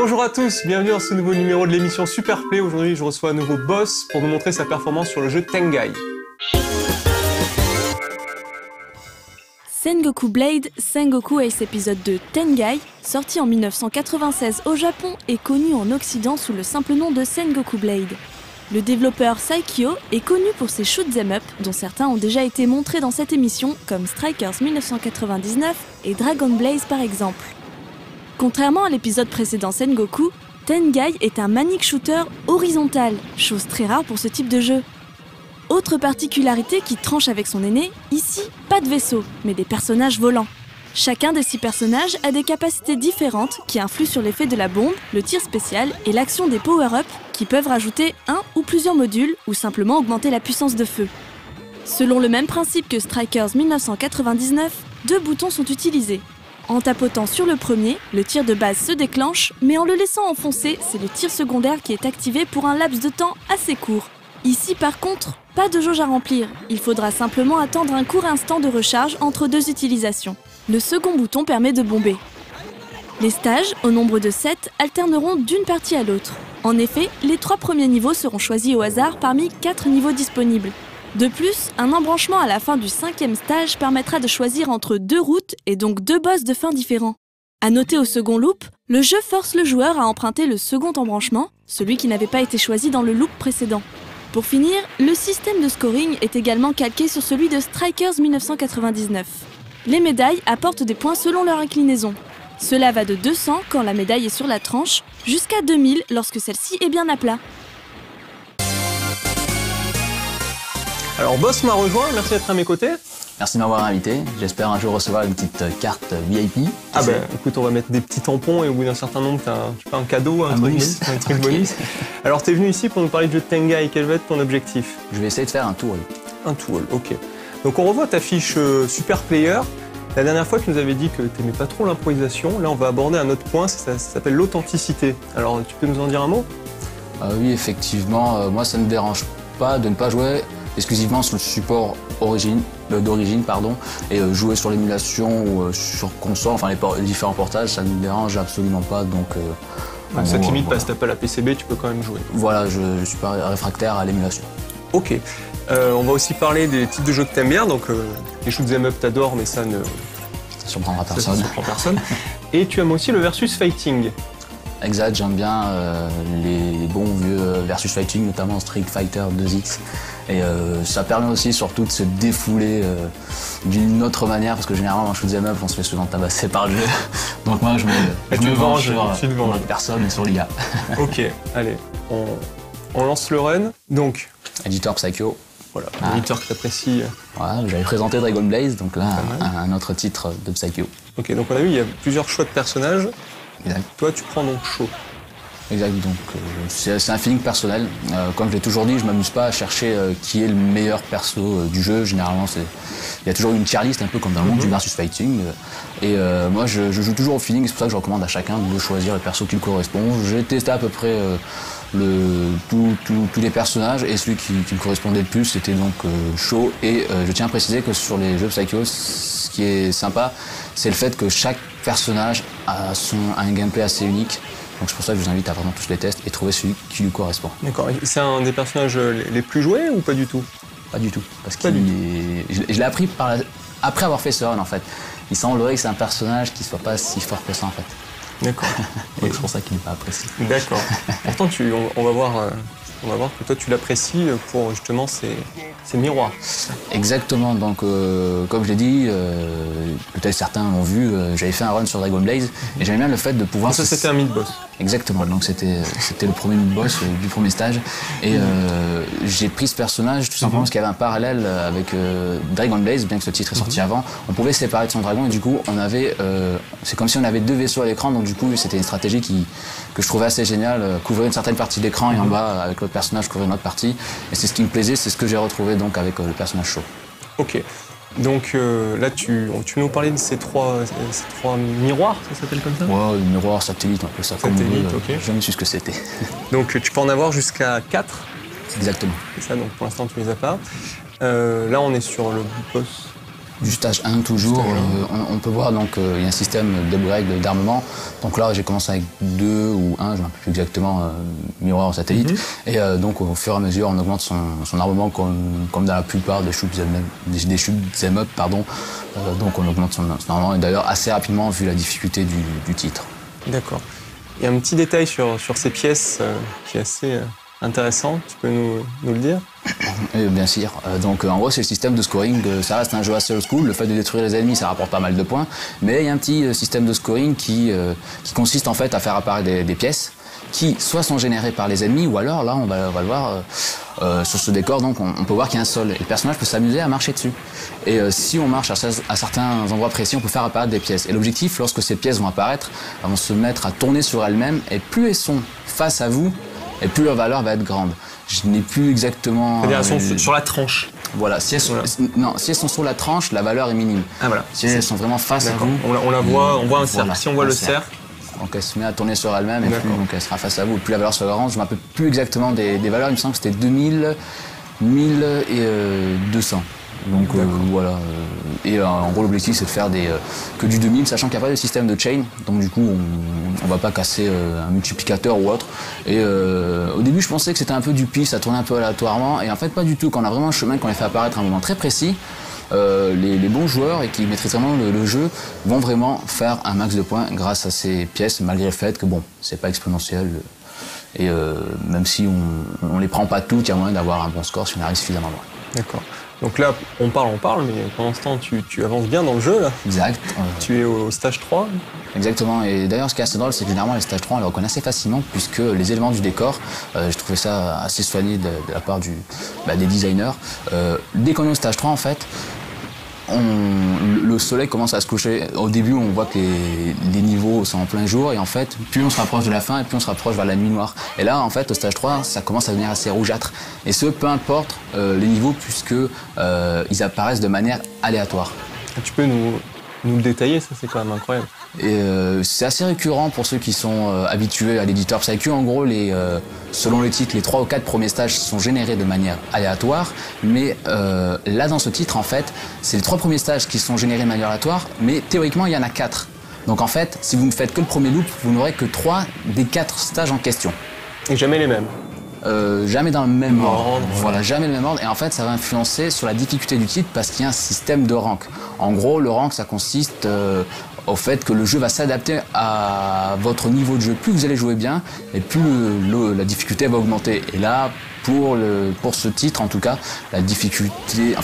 Bonjour à tous, bienvenue dans ce nouveau numéro de l'émission Superplay. Aujourd'hui, je reçois un nouveau boss pour nous montrer sa performance sur le jeu Tengai. Sengoku Blade, Sengoku Ace épisode 2 Tengai, sorti en 1996 au Japon et connu en Occident sous le simple nom de Sengoku Blade. Le développeur Saikyo est connu pour ses shoot'em up, dont certains ont déjà été montrés dans cette émission, comme Strikers 1999 et Dragon Blaze par exemple. Contrairement à l'épisode précédent Sengoku, Tengai est un manic shooter horizontal, chose très rare pour ce type de jeu. Autre particularité qui tranche avec son aîné, ici, pas de vaisseau, mais des personnages volants. Chacun des 6 personnages a des capacités différentes qui influent sur l'effet de la bombe, le tir spécial et l'action des power-ups qui peuvent rajouter un ou plusieurs modules ou simplement augmenter la puissance de feu. Selon le même principe que Strikers 1999, 2 boutons sont utilisés. En tapotant sur le premier, le tir de base se déclenche, mais en le laissant enfoncer, c'est le tir secondaire qui est activé pour un laps de temps assez court. Ici par contre, pas de jauge à remplir, il faudra simplement attendre un court instant de recharge entre 2 utilisations. Le second bouton permet de bomber. Les stages, au nombre de 7, alterneront d'une partie à l'autre. En effet, les 3 premiers niveaux seront choisis au hasard parmi 4 niveaux disponibles. De plus, un embranchement à la fin du 5e stage permettra de choisir entre 2 routes et donc 2 boss de fin différents. À noter au second loop, le jeu force le joueur à emprunter le second embranchement, celui qui n'avait pas été choisi dans le loop précédent. Pour finir, le système de scoring est également calqué sur celui de Strikers 1999. Les médailles apportent des points selon leur inclinaison. Cela va de 200 quand la médaille est sur la tranche, jusqu'à 2000 lorsque celle-ci est bien à plat. Alors Boss m'a rejoint, merci d'être à mes côtés. Merci de m'avoir invité, j'espère un jour recevoir une petite carte VIP. Ah bah écoute, on va mettre des petits tampons et au bout d'un certain nombre, t'as un cadeau, un bonus. Un truc bonus. Alors t'es venu ici pour nous parler du jeu de Tengai, quel va être ton objectif? Je vais essayer de faire un tour. Un tour, ok. Donc on revoit ta fiche Super Player. La dernière fois, tu nous avais dit que t'aimais pas trop l'improvisation. Là, on va aborder un autre point, ça s'appelle l'authenticité. Alors tu peux nous en dire un mot? Oui, effectivement, moi ça ne me dérange pas de ne pas jouer exclusivement sur le support d'origine, et jouer sur l'émulation ou sur console, enfin les différents portages, ça ne me dérange absolument pas. Donc, ça te limite pas, si t'as pas la PCB, tu peux quand même jouer. Voilà, je suis pas réfractaire à l'émulation. Ok. On va aussi parler des types de jeux que t'aimes bien, donc les shoot'em up t'adores, mais ça surprendra personne. Ça surprend personne. Et tu aimes aussi le versus fighting. Exact, j'aime bien les bons vieux versus fighting, notamment Street Fighter 2X. Et ça permet aussi surtout de se défouler d'une autre manière, parce que généralement en shoot'em up on se fait souvent tabasser par le jeu. Donc moi je me venge sur l'autre personne et sur l'IA. Ok, allez, on lance le run. Donc, éditeur Psycho. Voilà, un éditeur que t'apprécies. Voilà, j'avais présenté Dragon Blaze, donc là un autre titre de Psycho. Ok, donc on a vu, il y a plusieurs choix de personnages. Exact. Toi, tu prends donc Sho. Exact, donc c'est un feeling personnel. Comme je l'ai toujours dit, je m'amuse pas à chercher qui est le meilleur perso du jeu. Généralement, il y a toujours une tier list, un peu comme dans le monde du versus fighting. Et moi, je joue toujours au feeling, c'est pour ça que je recommande à chacun de choisir le perso qui lui correspond. J'ai testé à peu près tous les personnages, et celui qui me correspondait le plus, c'était donc Sho. Et je tiens à préciser que sur les jeux Psycho, ce qui est sympa, c'est le fait que chaque personnage a un gameplay assez unique. Donc c'est pour ça que je vous invite à vraiment tous les tests et trouver celui qui lui correspond. D'accord. C'est un des personnages les plus joués ou pas du tout? Pas du tout. Parce que je l'ai appris après avoir fait ce run en fait. Il semblerait que c'est un personnage qui soit pas si fort que ça en fait. D'accord. Donc c'est pour ça qu'il n'est pas apprécié. D'accord. Pourtant on va voir que toi tu l'apprécies pour justement ces miroirs. Exactement, donc comme je l'ai dit, peut-être certains l'ont vu, j'avais fait un run sur Dragon Blaze et j'aimais bien le fait de pouvoir... Donc ça c'était un mid-boss. Exactement, donc c'était le premier mid-boss du premier stage et j'ai pris ce personnage tout simplement parce qu'il y avait un parallèle avec Dragon Blaze, bien que ce titre est sorti avant, on pouvait se séparer de son dragon et du coup on avait, c'est comme si on avait 2 vaisseaux à l'écran, donc du coup c'était une stratégie que je trouvais assez géniale, couvrir une certaine partie de l'écran et en bas avec l'autre personnage couvrir une autre partie, et c'est ce qui me plaisait, c'est ce que j'ai retrouvé donc avec le personnage Sho. Ok, donc là tu nous parlais de ces trois miroirs, ça s'appelle comme ça? Ouais, miroir, satellite, un peu ça. Satellite, ok. J'ai jamais su ce que c'était. Donc tu peux en avoir jusqu'à 4? Exactement. C'est ça, donc pour l'instant tu les as pas. Là on est sur le boss Du stage 1 toujours, on peut voir donc il y a un système d'upgrade d'armement. Donc là j'ai commencé avec 2 ou 1, je ne me rappelle plus exactement, miroir en satellite. Et donc au fur et à mesure on augmente son armement comme dans la plupart des shoot 'em up, pardon. Donc on augmente son armement et d'ailleurs assez rapidement vu la difficulté du titre. D'accord. Il y a un petit détail sur ces pièces qui est assez intéressant, tu peux nous le dire? Bien sûr. Donc en gros c'est le système de scoring, ça reste un jeu assez old school, le fait de détruire les ennemis ça rapporte pas mal de points, mais il y a un petit système de scoring qui consiste en fait à faire apparaître des pièces qui soit sont générées par les ennemis ou alors là on va le voir sur ce décor, donc on peut voir qu'il y a un sol et le personnage peut s'amuser à marcher dessus. Et si on marche à certains endroits précis, on peut faire apparaître des pièces. Et l'objectif, lorsque ces pièces vont apparaître, elles vont se mettre à tourner sur elles-mêmes et plus elles sont face à vous, et plus leur valeur va être grande. Je n'ai plus exactement... C'est-à-dire elles sont sur la tranche. Voilà, si elles sont sur la tranche, la valeur est minime. Ah voilà. Si elles sont vraiment face à vous... On la voit, on voit un cercle. Si on voit le cercle... Donc elle se met à tourner sur elle-même et plus donc elle sera face à vous. Plus la valeur sera grande, je ne me rappelle plus exactement des valeurs, il me semble que c'était 2000, 1000 et 200. Donc voilà. Et en gros l'objectif c'est de faire que du 2000, sachant qu'il n'y a pas de système de chain, donc du coup on ne va pas casser un multiplicateur ou autre. Et au début je pensais que c'était un peu du pif, ça tournait un peu aléatoirement, et en fait pas du tout. Quand on a vraiment un chemin qu'on les fait apparaître à un moment très précis, les bons joueurs et qui maîtrisent vraiment le jeu vont vraiment faire un max de points grâce à ces pièces, malgré le fait que bon, c'est pas exponentiel. Et même si on les prend pas toutes, il y a moyen d'avoir un bon score si on arrive suffisamment loin. D'accord. Donc là, on parle, mais pendant ce temps, tu avances bien dans le jeu, là. Exact. Tu es au stage 3. Exactement. Et d'ailleurs, ce qui est assez drôle, c'est que généralement, les stages 3, on les reconnaît assez facilement, puisque les éléments du décor, je trouvais ça assez soigné de la part des designers. Dès qu'on est au stage 3, en fait, le soleil commence à se coucher. Au début, on voit que les niveaux sont en plein jour, et en fait, plus on se rapproche de la fin, et plus on se rapproche vers la nuit noire. Et là, en fait, au stage 3, ça commence à devenir assez rougeâtre. Et ce, peu importe les niveaux, puisque ils apparaissent de manière aléatoire. Tu peux nous le détailler, ça c'est quand même incroyable. Et c'est assez récurrent pour ceux qui sont habitués à l'éditeur Psycho. En gros, selon les titres, les 3 ou 4 premiers stages sont générés de manière aléatoire. Mais là, dans ce titre, en fait, c'est les 3 premiers stages qui sont générés de manière aléatoire. Mais théoriquement, il y en a 4. Donc en fait, si vous ne faites que le premier loop, vous n'aurez que 3 des 4 stages en question. Et jamais les mêmes. Jamais dans le même ordre. Voilà, jamais le même ordre. Et en fait, ça va influencer sur la difficulté du titre parce qu'il y a un système de rank. En gros, le rank, ça consiste au fait que le jeu va s'adapter à votre niveau de jeu. Plus vous allez jouer bien, et plus la difficulté va augmenter. Et là, pour ce titre, en tout cas, la difficulté,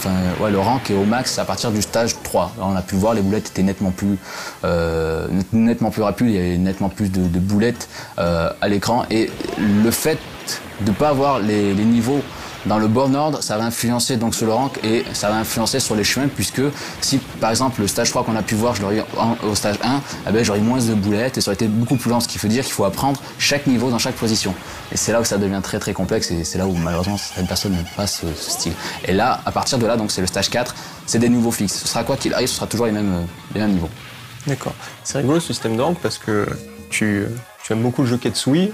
le rank est au max à partir du stage 3. Là, on a pu voir, les boulettes étaient nettement plus rapides, il y avait nettement plus de boulettes à l'écran. Et le fait de ne pas avoir les niveaux dans le bon ordre, ça va influencer donc sur le rank et ça va influencer sur les chemins, puisque si par exemple le stage 3 qu'on a pu voir, je l'aurais eu au stage 1, j'aurais moins de boulettes et ça aurait été beaucoup plus lent, ce qui veut dire qu'il faut apprendre chaque niveau dans chaque position. Et c'est là où ça devient très très complexe et c'est là où malheureusement certaines personnes n'aiment pas ce style. Et là, à partir de là, donc c'est le stage 4, c'est des niveaux fixes. Ce sera quoi qu'il arrive, ce sera toujours les mêmes niveaux. D'accord. C'est rigolo ce système de rank parce que tu aimes beaucoup le jeu Ketsui.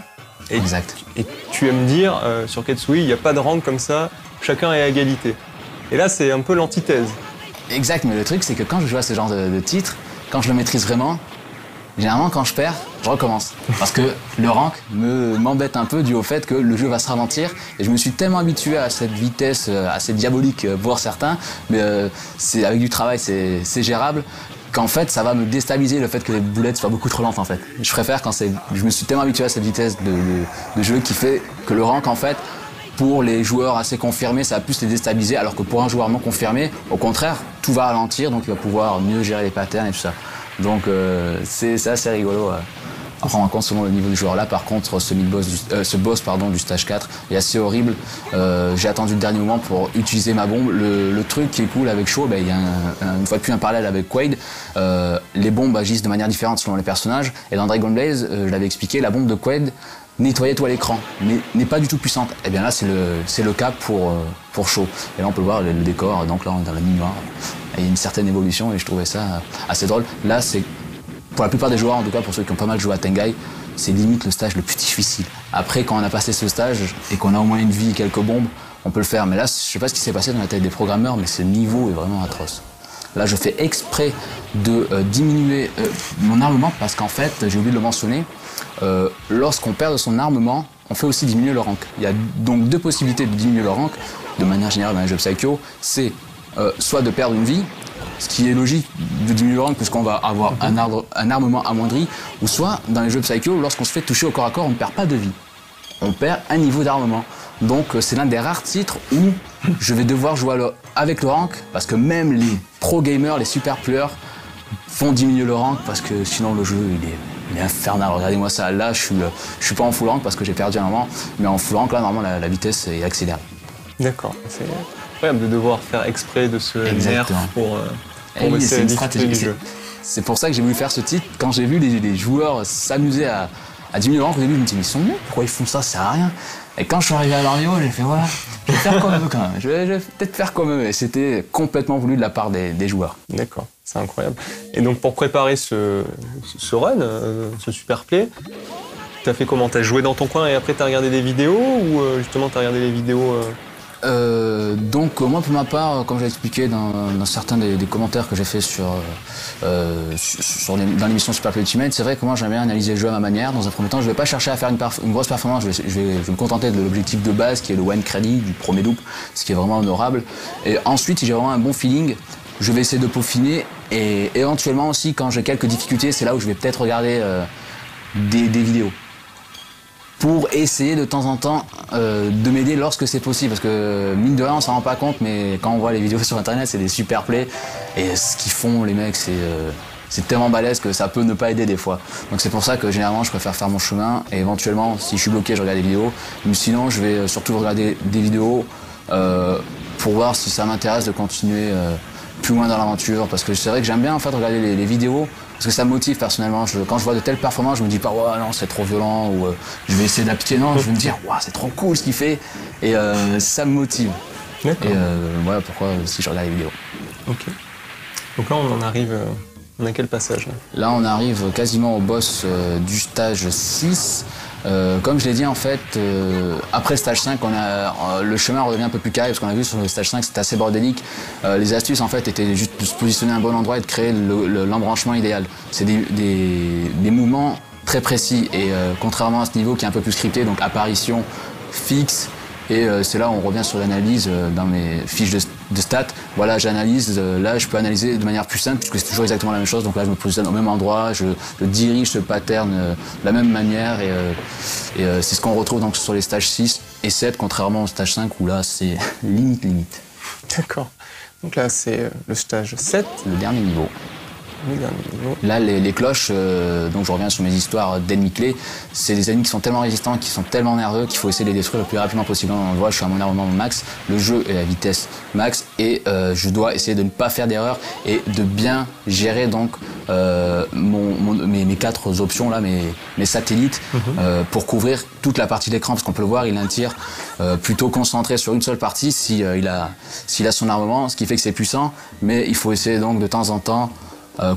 Exact. Et tu aimes dire, sur Ketsui, il n'y a pas de rank comme ça, chacun est à égalité. Et là, c'est un peu l'antithèse. Exact, mais le truc, c'est que quand je joue à ce genre de titre, quand je le maîtrise vraiment, généralement, quand je perds, je recommence. Parce que le rank m'embête un peu dû au fait que le jeu va se ralentir. Et je me suis tellement habitué à cette vitesse assez diabolique, voire certains, mais avec du travail, c'est gérable, qu'en fait, ça va me déstabiliser le fait que les boulettes soient beaucoup trop lentes, en fait. Je préfère quand je me suis tellement habitué à cette vitesse de jeu qui fait que le rank, en fait, pour les joueurs assez confirmés, ça va plus les déstabiliser, alors que pour un joueur non confirmé, au contraire, tout va ralentir, donc il va pouvoir mieux gérer les patterns et tout ça. Donc c'est assez rigolo à prendre en compte selon le niveau du joueur. Là, par contre, ce boss du stage 4 est assez horrible. J'ai attendu le dernier moment pour utiliser ma bombe. Le truc qui est cool avec Shaw, il y a une fois de plus un parallèle avec Quaid. Les bombes agissent de manière différente selon les personnages. Et dans Dragon Blaze, je l'avais expliqué, la bombe de Quaid nettoyait tout à l'écran, mais n'est pas du tout puissante. Et bien là, c'est le cas pour Shaw. Et là, on peut voir le décor. Donc là, on est dans la nuit noire. Il y a une certaine évolution et je trouvais ça assez drôle. Là, c'est pour la plupart des joueurs, en tout cas pour ceux qui ont pas mal joué à Tengai, c'est limite le stage le plus difficile. Après, quand on a passé ce stage et qu'on a au moins une vie et quelques bombes, on peut le faire. Mais là, je sais pas ce qui s'est passé dans la tête des programmeurs, mais ce niveau est vraiment atroce. Là, je fais exprès de diminuer mon armement parce qu'en fait, j'ai oublié de le mentionner, lorsqu'on perd de son armement, on fait aussi diminuer le rank. Il y a donc deux possibilités de diminuer le rank, de manière générale dans les jeux Psycho, c'est soit de perdre une vie, ce qui est logique de diminuer le rank puisqu'on va avoir un armement amoindri, ou soit dans les jeux Psycho, lorsqu'on se fait toucher au corps à corps, on ne perd pas de vie. On perd un niveau d'armement. Donc c'est l'un des rares titres où je vais devoir jouer avec le rank, parce que même les pro gamers, les super players font diminuer le rank parce que sinon le jeu il est infernal. Regardez-moi ça, là je suis pas en full rank parce que j'ai perdu un moment, mais en full rank là normalement la vitesse est accélérée. D'accord, c'est incroyable de devoir faire exprès de se nerf pour baisser la difficulté du jeu. C'est pour ça que j'ai voulu faire ce titre. Quand j'ai vu les joueurs s'amuser à diminuer le rank, au début je me dis mais ils sont nuls, pourquoi ils font ça, ça sert à rien. Et quand je suis arrivé à Mario, j'ai fait voilà, je vais faire comme eux quand même, je vais peut-être faire comme eux. Et c'était complètement voulu de la part des joueurs. D'accord, c'est incroyable. Et donc pour préparer ce run, ce super play, t'as fait comment? T'as joué dans ton coin et après t'as regardé des vidéos ou justement t'as regardé les vidéos Donc moi pour ma part, comme j'ai expliqué dans certains des commentaires que j'ai fait dans l'émission Super Play Ultimate, c'est vrai que moi j'aime bien analyser le jeu à ma manière. Dans un premier temps, je ne vais pas chercher à faire une grosse performance, je vais me contenter de l'objectif de base qui est le one credit du premier loop, ce qui est vraiment honorable. Et ensuite, si j'ai vraiment un bon feeling, je vais essayer de peaufiner et éventuellement aussi quand j'ai quelques difficultés, c'est là où je vais peut-être regarder des vidéos, pour essayer de temps en temps de m'aider lorsque c'est possible. Parce que mine de rien, on s'en rend pas compte, mais quand on voit les vidéos sur internet, c'est des super plays. Et ce qu'ils font, les mecs, c'est tellement balèze que ça peut ne pas aider des fois. Donc c'est pour ça que généralement, je préfère faire mon chemin. Et éventuellement, si je suis bloqué, je regarde des vidéos. Mais sinon, je vais surtout regarder des vidéos pour voir si ça m'intéresse de continuer plus loin dans l'aventure. Parce que c'est vrai que j'aime bien en fait regarder les vidéos. Parce que ça me motive personnellement. Quand je vois de telles performances, je me dis pas ouais non c'est trop violent ou je vais essayer d'appliquer. Non, je vais me dire ouais c'est trop cool ce qu'il fait et ça me motive. D'accord. Et voilà pourquoi si je regarde les vidéos. Ok. Donc là on en arrive. On a quel passage là on arrive quasiment au boss du stage 6. Comme je l'ai dit en fait, après le stage 5, le chemin redevient un peu plus carré parce qu'on a vu sur le stage 5 c'était assez bordélique. Les astuces en fait étaient juste de se positionner à un bon endroit et de créer l'embranchement idéal. C'est des mouvements très précis et contrairement à ce niveau qui est un peu plus scripté, donc apparition fixe. Et c'est là où on revient sur l'analyse dans mes fiches de stats. Voilà, j'analyse. Là, je peux analyser de manière plus simple puisque c'est toujours exactement la même chose. Donc là, je me positionne au même endroit, je dirige ce pattern de la même manière. Et c'est ce qu'on retrouve donc sur les stages 6 et 7, contrairement au stage 5 où là, c'est limite. D'accord. Donc là, c'est le stage 7. Le dernier niveau. Là, les cloches, donc je reviens sur mes histoires d'ennemis clés, c'est des ennemis qui sont tellement résistants, qui sont tellement nerveux qu'il faut essayer de les détruire le plus rapidement possible. On le voit, je suis à mon armement max, le jeu est à vitesse max et je dois essayer de ne pas faire d'erreur et de bien gérer donc mes 4 options là, mes satellites pour couvrir toute la partie de l'écran parce qu'on peut le voir, il a un tir plutôt concentré sur une seule partie s'il a son armement, ce qui fait que c'est puissant, mais il faut essayer donc de temps en temps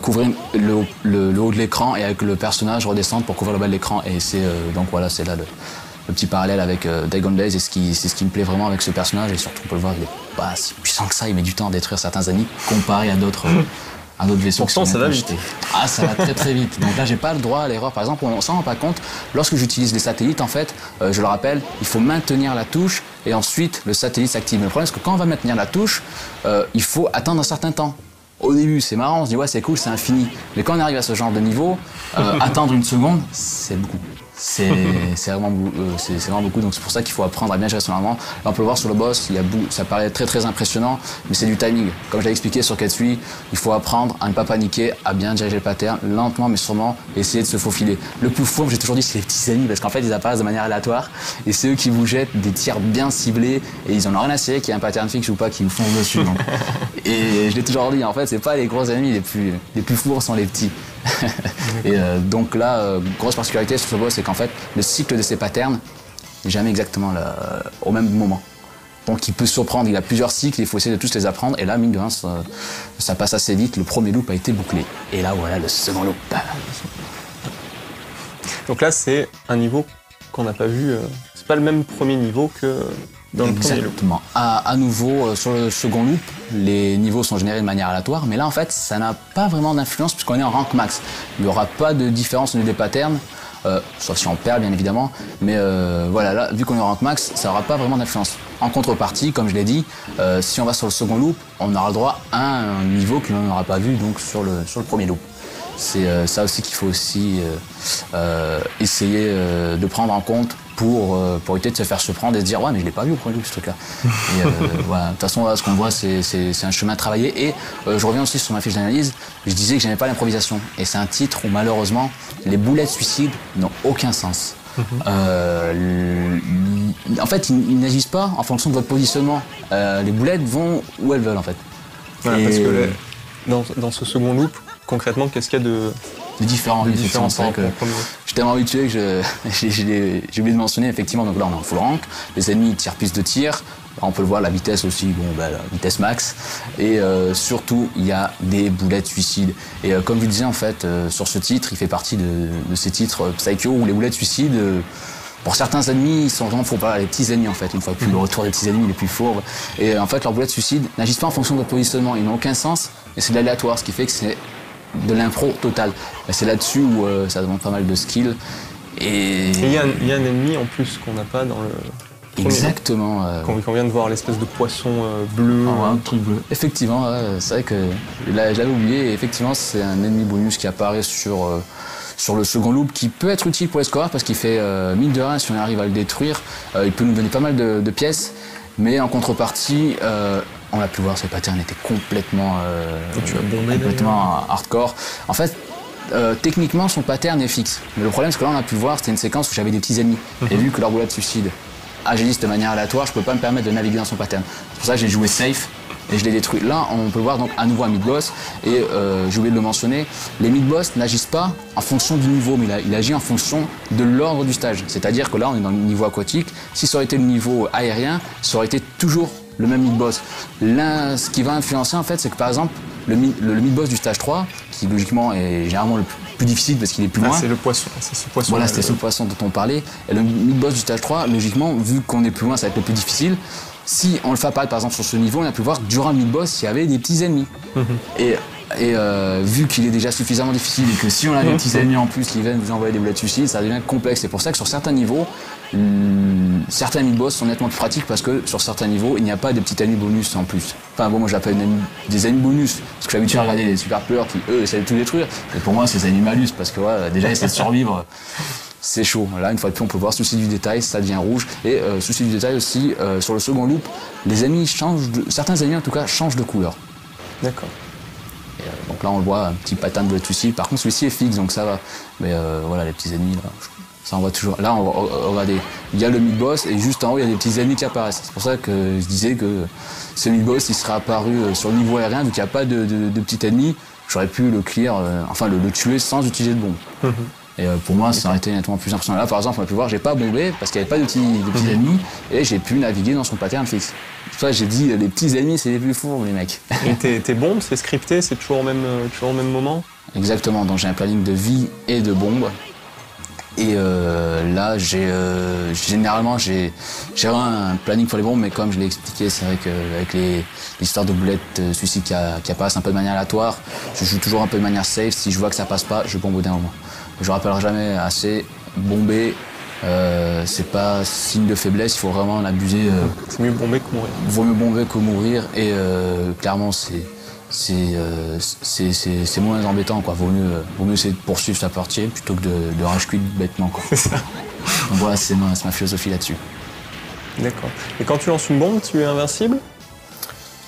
couvrir le haut de l'écran et avec le personnage redescendre pour couvrir le bas de l'écran. Et c'est donc voilà, c'est là le petit parallèle avec Dragon Blaze et c'est ce qui me plaît vraiment avec ce personnage. Et surtout, on peut le voir, il est pas si puissant que ça, il met du temps à détruire certains ennemis comparé à d'autres vaisseaux. Pourtant, ça va vite. Ah, ça va très vite. Donc là, j'ai pas le droit à l'erreur. Par exemple, on s'en rend pas compte. Lorsque j'utilise les satellites, en fait, je le rappelle, il faut maintenir la touche et ensuite le satellite s'active. Mais le problème, c'est que quand on va maintenir la touche, il faut attendre un certain temps. Au début, c'est marrant, on se dit ouais, c'est cool, c'est infini. Mais quand on arrive à ce genre de niveau, attendre une seconde, c'est beaucoup. C'est vraiment beaucoup, donc c'est pour ça qu'il faut apprendre à bien gérer son armement. Là, on peut le voir sur le boss, ça paraît très impressionnant, mais c'est du timing. Comme je l'ai expliqué sur Ketsui, il faut apprendre à ne pas paniquer, à bien diriger le pattern, lentement mais sûrement, essayer de se faufiler. Le plus fourbe, j'ai toujours dit, c'est les petits ennemis, parce qu'en fait, ils apparaissent de manière aléatoire, et c'est eux qui vous jettent des tirs bien ciblés, et ils en ont rien à cirer qu'il y ait un pattern fixe ou pas qui vous fonce dessus. Donc. Et je l'ai toujours dit, en fait, c'est pas les gros ennemis les plus fourbes sont les petits. Et donc là, grosse particularité sur ce boss, c'est qu'en fait, le cycle de ces patterns n'est jamais exactement au même moment. Donc il peut surprendre, il a plusieurs cycles, il faut essayer de tous les apprendre. Et là, mine de rien, ça passe assez vite. Le premier loop a été bouclé. Et là, voilà, le second loop. Donc là, c'est un niveau qu'on n'a pas vu. C'est pas le même premier niveau que dans le premier loop. Exactement. À nouveau, sur le second loop, les niveaux sont générés de manière aléatoire, mais là en fait ça n'a pas vraiment d'influence puisqu'on est en rank max. Il n'y aura pas de différence au niveau des patterns, sauf si on perd bien évidemment, mais voilà, là vu qu'on est en rank max, ça n'aura pas vraiment d'influence. En contrepartie, comme je l'ai dit, si on va sur le second loop, on aura le droit à un niveau que l'on n'aura pas vu donc sur le premier loop. C'est ça aussi qu'il faut aussi essayer de prendre en compte pour éviter de se faire surprendre et se dire ouais mais je l'ai pas vu au premier loop ce truc là. Voilà. De toute façon là, ce qu'on voit c'est un chemin travaillé et je reviens aussi sur ma fiche d'analyse, je disais que j'aimais pas l'improvisation et c'est un titre où malheureusement les boulettes suicides n'ont aucun sens. En fait ils n'agissent pas en fonction de votre positionnement, les boulettes vont où elles veulent en fait. Voilà, parce que dans ce second loop, concrètement, qu'est-ce qu'il y a de différents. différence C'est vrai que je suis tellement habitué que j'ai oublié de mentionner, effectivement, donc là on est en full rank, les ennemis tirent plus de tir, on peut le voir, la vitesse aussi, bon, la vitesse max, et surtout il y a des boulettes suicides. Et comme je disais en fait, sur ce titre, il fait partie de ces titres Psycho où les boulettes suicides, pour certains ennemis, ils sont vraiment fourbes. Les petits ennemis en fait, une fois plus le retour des petits ennemis les plus fourbes. Et en fait leurs boulettes suicides n'agissent pas en fonction de votre positionnement, ils n'ont aucun sens, et c'est de l'aléatoire, ce qui fait que c'est de l'impro total. C'est là-dessus où ça demande pas mal de skill. Et il y a un ennemi en plus qu'on n'a pas dans le premier. Exactement. Qu'on vient de voir, l'espèce de poisson bleu. Un truc bleu. Effectivement, c'est vrai que je l'avais oublié. Et effectivement, c'est un ennemi bonus qui apparaît sur le second loop qui peut être utile pour les scoreurs parce qu'il fait mine de rien, si on arrive à le détruire, il peut nous donner pas mal de pièces. Mais en contrepartie, on a pu voir, ce pattern était complètement hardcore. En fait, techniquement, son pattern est fixe. Mais le problème, c'est que là, on a pu voir, c'était une séquence où j'avais des petits ennemis. Et vu que leur boulette suicide agissent de manière aléatoire, je ne peux pas me permettre de naviguer dans son pattern. C'est pour ça que j'ai joué safe et je l'ai détruit. Là, on peut voir donc à nouveau un mid-boss. Et j'ai oublié de le mentionner, les mid-boss n'agissent pas en fonction du niveau, mais il agit en fonction de l'ordre du stage. C'est-à-dire que là, on est dans le niveau aquatique. Si ça aurait été le niveau aérien, ça aurait été toujours le même mid-boss. Là, ce qui va influencer en fait, c'est que par exemple, le mid-boss du stage 3, qui logiquement est généralement le plus difficile parce qu'il est plus loin. C'est le poisson, c'est ce poisson. Voilà, c'était ce poisson dont on parlait. Et le mid-boss du stage 3, logiquement, vu qu'on est plus loin, ça va être le plus difficile. Si on le fait apparaître par exemple sur ce niveau, on a pu voir que durant le mid-boss, il y avait des petits ennemis. Et vu qu'il est déjà suffisamment difficile et que si on a des petits ennemis en plus qui viennent vous envoyer des boulettes suicides, ça devient complexe. C'est pour ça que sur certains niveaux, certains mid-boss sont nettement plus pratiques parce que sur certains niveaux, il n'y a pas de petits ennemis bonus en plus. Enfin bon, moi j'appelle des ennemis bonus parce que j'ai l'habitude de regarder les super players qui eux essaient de tout détruire. Et pour moi, c'est des ennemis malus parce que déjà essayer de survivre. C'est chaud. Là, une fois de plus, on peut voir souci du détail, ça devient rouge. Et souci du détail aussi, sur le second loop, les ennemis certains ennemis en tout cas changent de couleur. D'accord. Donc là, on le voit, un petit pattern de celui-ci. Par contre, celui-ci est fixe, donc ça va. Mais voilà, les petits ennemis, là, ça on voit toujours. Là, regardez, il y a le mid-boss et juste en haut, il y a des petits ennemis qui apparaissent. C'est pour ça que je disais que ce mid-boss, il serait apparu sur le niveau aérien, vu qu'il n'y a pas de petits ennemis. J'aurais pu le clear, le tuer sans utiliser de bombe. Et pour moi, ça aurait été nettement plus impressionnant. Là, par exemple, on a pu voir, j'ai pas bombé parce qu'il n'y avait pas de petits ennemis et j'ai pu naviguer dans son pattern fixe. C'est pour ça que j'ai dit, les petits ennemis, c'est les plus fourbes, les mecs. Et tes bombes, c'est scripté, c'est toujours au même moment? Exactement, donc j'ai un planning de vie et de bombes. Et là, généralement, j'ai un planning pour les bombes, mais comme je l'ai expliqué, c'est vrai qu'avec l'histoire de boulettes suicides qui apparaissent un peu de manière aléatoire, je joue toujours un peu de manière safe. Si je vois que ça passe pas, je bombe au dernier moment. Je rappellerai jamais assez, bomber, c'est pas signe de faiblesse, il faut vraiment en abuser. C'est mieux bomber que mourir. Vaut mieux bomber que mourir, et clairement, c'est moins embêtant, quoi. Vaut mieux essayer de poursuivre sa partie plutôt que de rage quit bêtement, quoi. C'est ça. Donc voilà, c'est ma philosophie là-dessus. D'accord. Et quand tu lances une bombe, tu es invincible?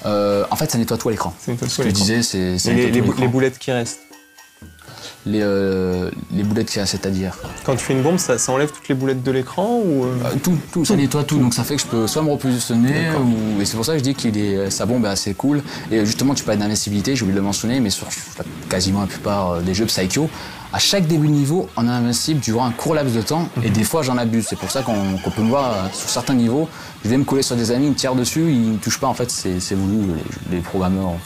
En fait, ça nettoie tout à l'écran. Ce que je disais, c'est les boulettes qui restent. Les boulettes qu'il y a, c'est-à-dire. Quand tu fais une bombe, ça enlève toutes les boulettes de l'écran ou tout, ça nettoie tout. Donc ça fait que je peux soit me repositionner, et c'est pour ça que je dis que sa bombe est assez cool. Et justement, tu parles d'invincibilité, j'ai oublié de le mentionner, mais sur quasiment la plupart des jeux Psycho, à chaque début de niveau, on est invincible durant un court laps de temps, et des fois j'en abuse. C'est pour ça qu'on peut me voir sur certains niveaux, je vais me coller sur des amis, ils me tirent dessus, ils ne touchent pas. En fait, c'est voulu, les programmeurs ont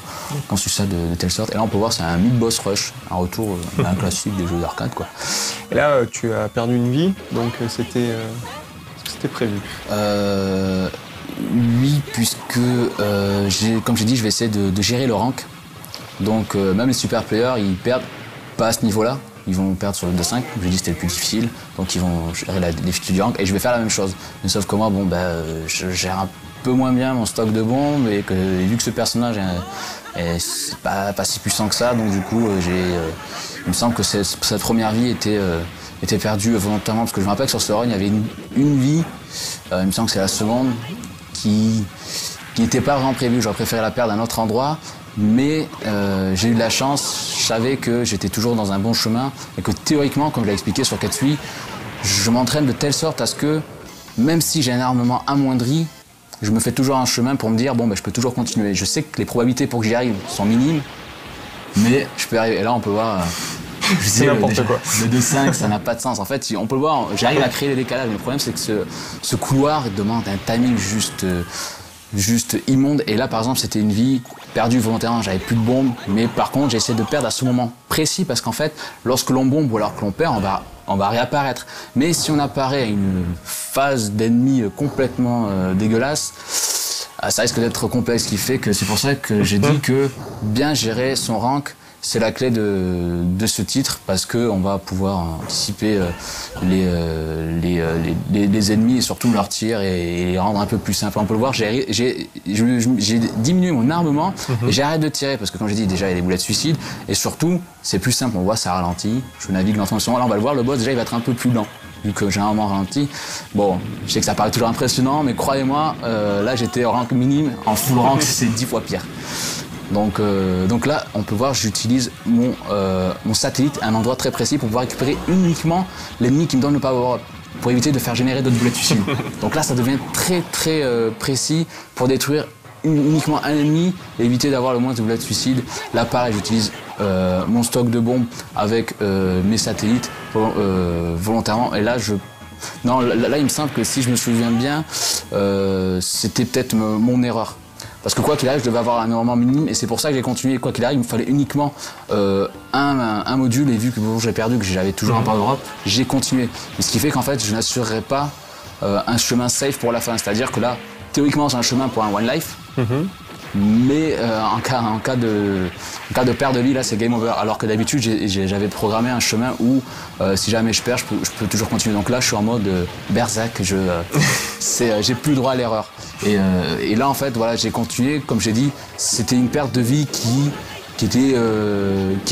conçu ça de telle sorte. Et là, on peut voir, c'est un mid-boss rush, un retour un classique des jeux d'arcade, quoi. Et là, tu as perdu une vie, donc c'était prévu. Oui, puisque comme j'ai dit, je vais essayer de gérer le rank. Donc même les super players, ils perdent pas à ce niveau-là. Ils vont perdre sur le 2-5, comme j'ai dit c'était le plus difficile, donc ils vont gérer la difficulté du rank et je vais faire la même chose. Mais sauf que moi, je gère un peu moins bien mon stock de bombes et vu que ce personnage est pas si puissant que ça, donc du coup il me semble que cette première vie était perdue volontairement parce que je me rappelle que sur ce run il y avait une vie, il me semble que c'est la seconde, qui n'était pas vraiment prévue. J'aurais préféré la perdre à un autre endroit. Mais j'ai eu de la chance, je savais que j'étais toujours dans un bon chemin et que théoriquement, comme je l'ai expliqué sur Katsui, je m'entraîne de telle sorte à ce que, même si j'ai un armement amoindri, je me fais toujours un chemin pour me dire, je peux toujours continuer. Je sais que les probabilités pour que j'y arrive sont minimes, mais je peux y arriver. Et là, on peut voir... C'est n'importe quoi. Le 2-5, ça n'a pas de sens. En fait, on peut le voir, j'arrive à créer les décalages, mais le problème, c'est que ce couloir demande un timing juste immonde. Et là, par exemple, c'était une vie perdue volontairement. J'avais plus de bombes, mais par contre, j'ai essayé de perdre à ce moment précis parce qu'en fait, lorsque l'on bombe ou alors que l'on perd, on va réapparaître. Mais si on apparaît à une phase d'ennemi complètement dégueulasse, ça risque d'être complexe, ce qui fait que c'est pour ça que j'ai dit que bien gérer son rank, c'est la clé de ce titre parce qu'on va pouvoir anticiper les ennemis et surtout leur tir et les rendre un peu plus simples. On peut le voir, j'ai diminué mon armement et j'arrête de tirer parce que comme j'ai dit déjà il y a des boulettes suicides et surtout c'est plus simple, on voit ça ralentit, je navigue lentement sur là on va le voir, le boss déjà il va être un peu plus lent. Vu que j'ai un moment ralenti. Bon, je sais que ça paraît toujours impressionnant, mais croyez-moi, là j'étais au rank minime, en full rank c'est 10 fois pire. Donc là, on peut voir, j'utilise mon satellite à un endroit très précis pour pouvoir récupérer uniquement l'ennemi qui me donne le power-up, pour éviter de faire générer d'autres boulettes suicides. Donc là, ça devient très très précis pour détruire uniquement un ennemi et éviter d'avoir le moins de boulettes suicides. Là, pareil, j'utilise mon stock de bombes avec mes satellites volontairement. Et là, là, il me semble que si je me souviens bien, c'était peut-être mon erreur. Parce que quoi qu'il arrive, je devais avoir un armement minime et c'est pour ça que j'ai continué. Quoi qu'il arrive, il me fallait uniquement un module et vu que j'ai perdu, que j'avais toujours un power-up, j'ai continué. Et ce qui fait qu'en fait, je n'assurerai pas un chemin safe pour la fin. C'est-à-dire que là, théoriquement, c'est un chemin pour un one life. Mais en cas de perte de vie, là, c'est game over. Alors que d'habitude, j'avais programmé un chemin où si jamais je perds, je peux toujours continuer. Donc là, je suis en mode berserk, j'ai plus le droit à l'erreur. Et là, en fait, voilà, j'ai continué. Comme j'ai dit, c'était une perte de vie qui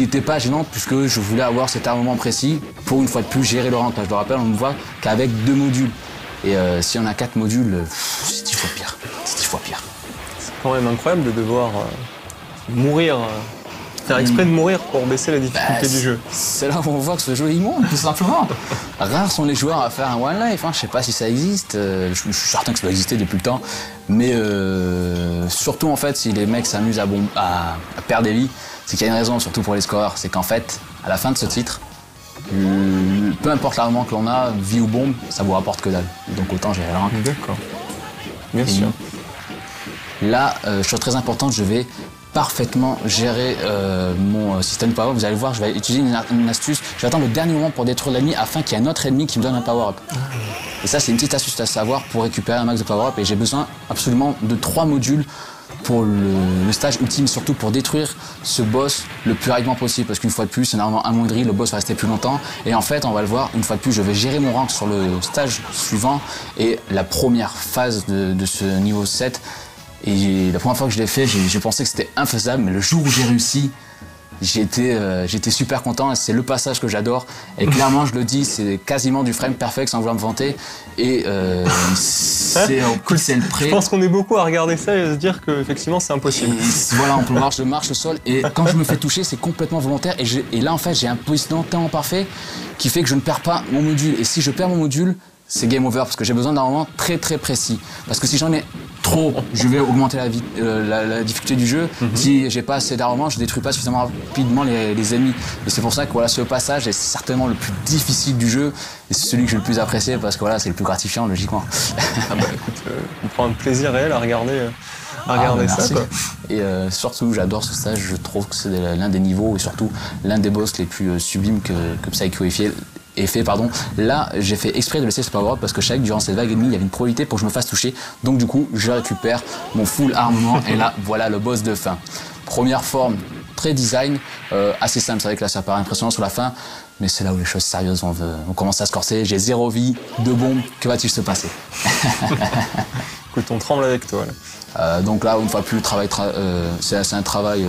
était pas gênante puisque je voulais avoir cet armement précis pour une fois de plus gérer le rank. Là, je le rappelle, on ne voit qu'avec 2 modules. Et si on a 4 modules, c'est 10 fois pire. C'est 10 fois pire. C'est quand même incroyable de devoir mourir, faire exprès de mourir pour baisser la difficulté du jeu. C'est là où on voit que ce jeu est immonde, tout simplement. Rares sont les joueurs à faire un one life, hein. Je sais pas si ça existe, je suis certain que ça doit exister depuis le temps, mais surtout en fait si les mecs s'amusent à perdre des vies, c'est qu'il y a une raison, surtout pour les scoreurs, c'est qu'en fait, à la fin de ce titre, peu importe l'armement que l'on a, vie ou bombe, ça vous rapporte que dalle. Donc autant gérer le rank. D'accord. Bien sûr. Là, chose très importante, je vais parfaitement gérer mon système power. Vous allez voir, je vais utiliser une astuce. Je vais attendre le dernier moment pour détruire l'ennemi afin qu'il y ait un autre ennemi qui me donne un power-up. Et ça, c'est une petite astuce à savoir pour récupérer un max de power-up. Et j'ai besoin absolument de 3 modules pour le stage ultime, surtout pour détruire ce boss le plus rapidement possible. Parce qu'une fois de plus, c'est normalement amoindri, le boss va rester plus longtemps. Et en fait, on va le voir, une fois de plus, je vais gérer mon rank sur le stage suivant. Et la première phase de ce niveau 7, et la première fois que je l'ai fait, j'ai pensé que c'était infaisable, mais le jour où j'ai réussi, j'étais super content et c'est le passage que j'adore. Et clairement, je le dis, c'est quasiment du frame perfect sans vouloir me vanter. Et c'est au pixel près. Je pense qu'on est beaucoup à regarder ça et à se dire qu'effectivement, c'est impossible. Et voilà, on peut voir, je marche au sol et quand je me fais toucher, c'est complètement volontaire. Et là, en fait, j'ai un positionnement tellement parfait qui fait que je ne perds pas mon module. Et si je perds mon module, c'est game over parce que j'ai besoin d'un moment très très précis. Parce que si j'en ai trop, je vais augmenter la difficulté du jeu. Si j'ai pas assez d'armement, je détruis pas suffisamment rapidement les ennemis. Et c'est pour ça que voilà, ce passage est certainement le plus difficile du jeu et c'est celui que j'ai le plus apprécié parce que voilà, c'est le plus gratifiant logiquement. Ah bah écoute, on prend un plaisir réel à regarder ça. Quoi. Et surtout, j'adore ce stage. Je trouve que c'est l'un des niveaux et surtout l'un des boss les plus sublimes que Psycho ait fait. effet, pardon. Là, j'ai fait exprès de laisser ce power-up parce que je savais que durant cette vague et demie, il y avait une probabilité pour que je me fasse toucher. Donc du coup, je récupère mon full armement et là, voilà le boss de fin. Première forme, très design, assez simple. C'est vrai que là, ça paraît impressionnant sur la fin, mais c'est là où les choses sérieuses vont commencer à se corser. J'ai 0 vie, 2 bombes, que va-t-il se passer? Écoute, on tremble avec toi là. Donc là, une fois plus, c'est un travail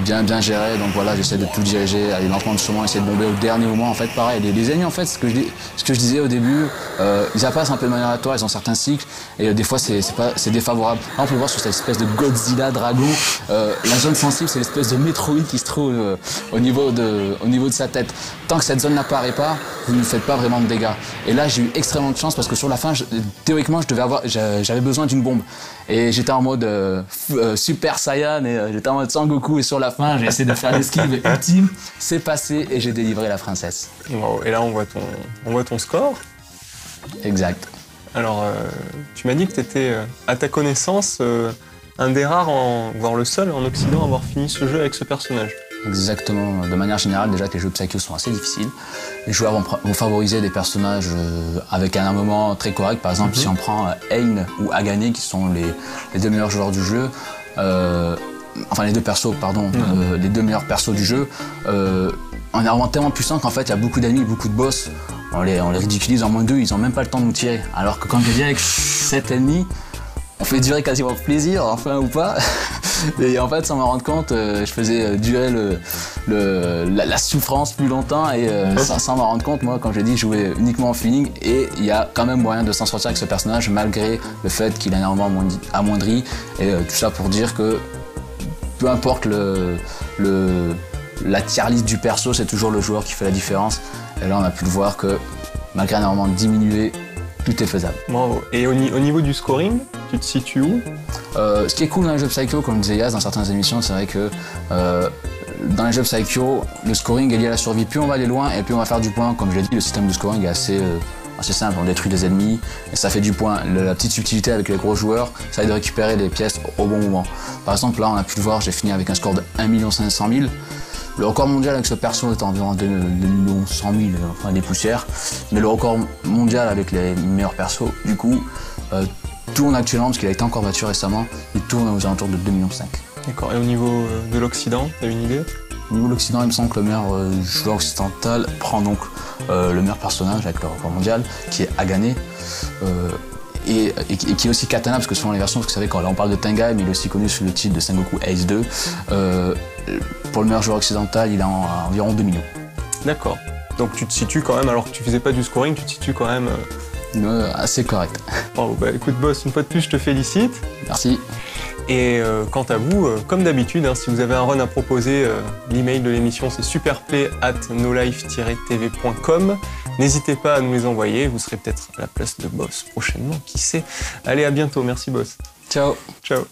bien géré. Donc voilà, j'essaie de tout diriger, aller lentement, doucement, essayer de bomber au dernier moment. En fait, pareil, les ennemis, en fait, ce que je disais au début, ils apparaissent un peu de manière aléatoire, ils ont certains cycles, et des fois, c'est défavorable. Là, on peut voir sur cette espèce de Godzilla dragon, la zone sensible, c'est l'espèce de Metroid qui se trouve au niveau de sa tête. Tant que cette zone n'apparaît pas, vous ne faites pas vraiment de dégâts. Et là, j'ai eu extrêmement de chance parce que sur la fin, théoriquement, j'avais besoin d'une bombe. Et j'étais en mode Super Saiyan et j'étais en mode Sangoku et sur la fin j'ai essayé de faire l'esquive ultime, c'est passé et j'ai délivré la princesse. Wow. Et là on voit ton score. Exact. Alors tu m'as dit que tu étais à ta connaissance un des rares, voire le seul en Occident à avoir fini ce jeu avec ce personnage. Exactement, de manière générale déjà que les jeux Psycho sont assez difficiles. Les joueurs vont favoriser des personnages avec un armement très correct. Par exemple, si on prend Ain ou Agane qui sont les deux meilleurs joueurs du jeu, enfin les deux persos, pardon, les deux meilleurs persos du jeu, un armement tellement puissant qu'en fait il y a beaucoup d'ennemis, beaucoup de boss, on les ridiculise en moins 2, ils ont même pas le temps de nous tirer. Alors que quand je viens avec 7 ennemis, on fait durer quasiment plaisir, enfin ou pas. Et en fait, sans m'en rendre compte, je faisais durer la souffrance plus longtemps et sans m'en rendre compte, moi, comme j'ai dit, je jouais uniquement en feeling et il y a quand même moyen de s'en sortir avec ce personnage malgré le fait qu'il a énormément amoindri et tout ça pour dire que peu importe la tier list du perso, c'est toujours le joueur qui fait la différence. Et là, on a pu le voir que malgré énormément diminué, tout est faisable. Bravo. Et au niveau du scoring, tu te situes où? Ce qui est cool dans les jeux Psycho, comme disait Yaz dans certaines émissions, c'est vrai que dans les jeux Psycho, le scoring est lié à la survie. Plus on va aller loin et plus on va faire du point. Comme je l'ai dit, le système de scoring est assez simple. On détruit des ennemis et ça fait du point. La petite subtilité avec les gros joueurs, ça aide de récupérer les pièces au bon moment. Par exemple, là, on a pu le voir, j'ai fini avec un score de 1 500 000. Le record mondial avec ce perso est environ 2 100 000, enfin des poussières. Mais le record mondial avec les meilleurs persos, du coup, tourne actuellement, parce qu'il a été encore battu récemment, il tourne aux alentours de 2,5 millions. D'accord. Et au niveau de l'Occident, tu as une idée? Au niveau de l'Occident, il me semble que le meilleur joueur occidental prend donc le meilleur personnage avec le record mondial, qui est Agane. Et qui est aussi Katana, parce que selon les versions, parce que vous savez, quand là on parle de Tengai, mais il est aussi connu sous le titre de Sengoku Ace 2. Pour le meilleur joueur occidental, il a environ 2 millions. D'accord. Donc tu te situes quand même, alors que tu faisais pas du scoring, tu te situes quand même... assez correct. Bravo. Bah écoute Boss, une fois de plus, je te félicite. Merci. Et quant à vous, comme d'habitude, si vous avez un run à proposer, l'email de l'émission c'est superplay@nolife-tv.com. N'hésitez pas à nous les envoyer, vous serez peut-être à la place de Boss prochainement, qui sait. Allez, à bientôt, merci Boss. Ciao. Ciao.